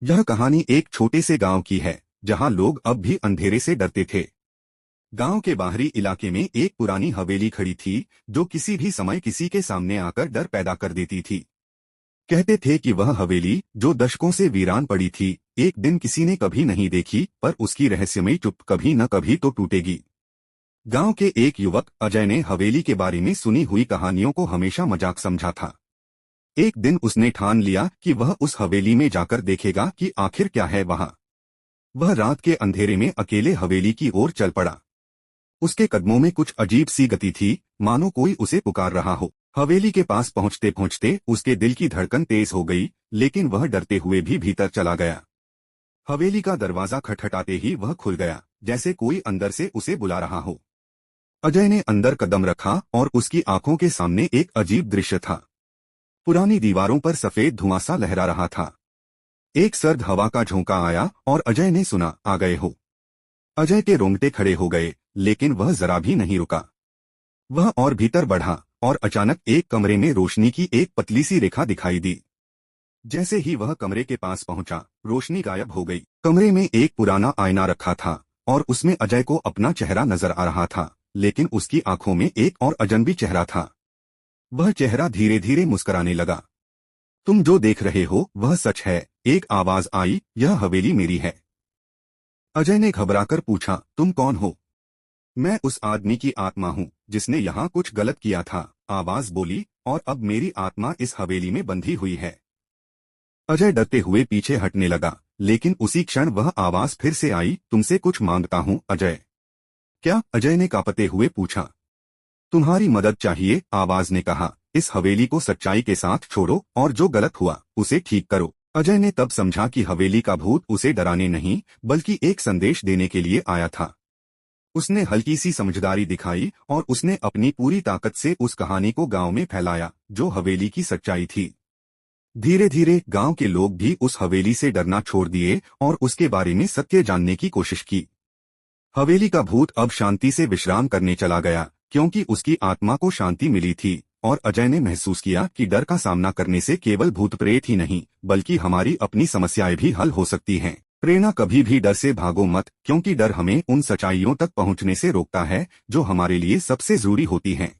यह कहानी एक छोटे से गांव की है जहां लोग अब भी अंधेरे से डरते थे। गांव के बाहरी इलाके में एक पुरानी हवेली खड़ी थी जो किसी भी समय किसी के सामने आकर डर पैदा कर देती थी। कहते थे कि वह हवेली जो दशकों से वीरान पड़ी थी, एक दिन किसी ने कभी नहीं देखी, पर उसकी रहस्यमयी चुप कभी न कभी तो टूटेगी। गांव के एक युवक अजय ने हवेली के बारे में सुनी हुई कहानियों को हमेशा मजाक समझा था। एक दिन उसने ठान लिया कि वह उस हवेली में जाकर देखेगा कि आखिर क्या है वहां। वह रात के अंधेरे में अकेले हवेली की ओर चल पड़ा। उसके कदमों में कुछ अजीब सी गति थी, मानो कोई उसे पुकार रहा हो। हवेली के पास पहुंचते पहुंचते उसके दिल की धड़कन तेज हो गई, लेकिन वह डरते हुए भी भीतर चला गया। हवेली का दरवाजा खटखटाते ही वह खुल गया, जैसे कोई अंदर से उसे बुला रहा हो। अजय ने अंदर कदम रखा और उसकी आंखों के सामने एक अजीब दृश्य था। पुरानी दीवारों पर सफेद धुआं सा लहरा रहा था। एक सर्द हवा का झोंका आया और अजय ने सुना, आ गए हो। अजय के रोंगटे खड़े हो गए, लेकिन वह जरा भी नहीं रुका। वह और भीतर बढ़ा और अचानक एक कमरे में रोशनी की एक पतली सी रेखा दिखाई दी। जैसे ही वह कमरे के पास पहुंचा, रोशनी गायब हो गई। कमरे में एक पुराना आईना रखा था और उसमें अजय को अपना चेहरा नजर आ रहा था, लेकिन उसकी आंखों में एक और अजनबी चेहरा था। वह चेहरा धीरे धीरे मुस्कुराने लगा। तुम जो देख रहे हो वह सच है, एक आवाज आई, यह हवेली मेरी है। अजय ने घबराकर पूछा, तुम कौन हो? मैं उस आदमी की आत्मा हूँ जिसने यहाँ कुछ गलत किया था, आवाज बोली, और अब मेरी आत्मा इस हवेली में बंधी हुई है। अजय डरते हुए पीछे हटने लगा, लेकिन उसी क्षण वह आवाज फिर से आई, तुमसे कुछ मांगता हूँ अजय। क्या? अजय ने कांपते हुए पूछा। तुम्हारी मदद चाहिए, आवाज ने कहा। इस हवेली को सच्चाई के साथ छोड़ो और जो गलत हुआ उसे ठीक करो। अजय ने तब समझा कि हवेली का भूत उसे डराने नहीं बल्कि एक संदेश देने के लिए आया था। उसने हल्की सी समझदारी दिखाई और उसने अपनी पूरी ताकत से उस कहानी को गांव में फैलाया जो हवेली की सच्चाई थी। धीरे धीरे गांव के लोग भी उस हवेली से डरना छोड़ दिए और उसके बारे में सत्य जानने की कोशिश की। हवेली का भूत अब शांति से विश्राम करने चला गया, क्योंकि उसकी आत्मा को शांति मिली थी। और अजय ने महसूस किया कि डर का सामना करने से केवल भूत प्रेत ही नहीं बल्कि हमारी अपनी समस्याएं भी हल हो सकती हैं। प्रेरणा, कभी भी डर से भागो मत, क्योंकि डर हमें उन सच्चाइयों तक पहुंचने से रोकता है जो हमारे लिए सबसे जरूरी होती हैं।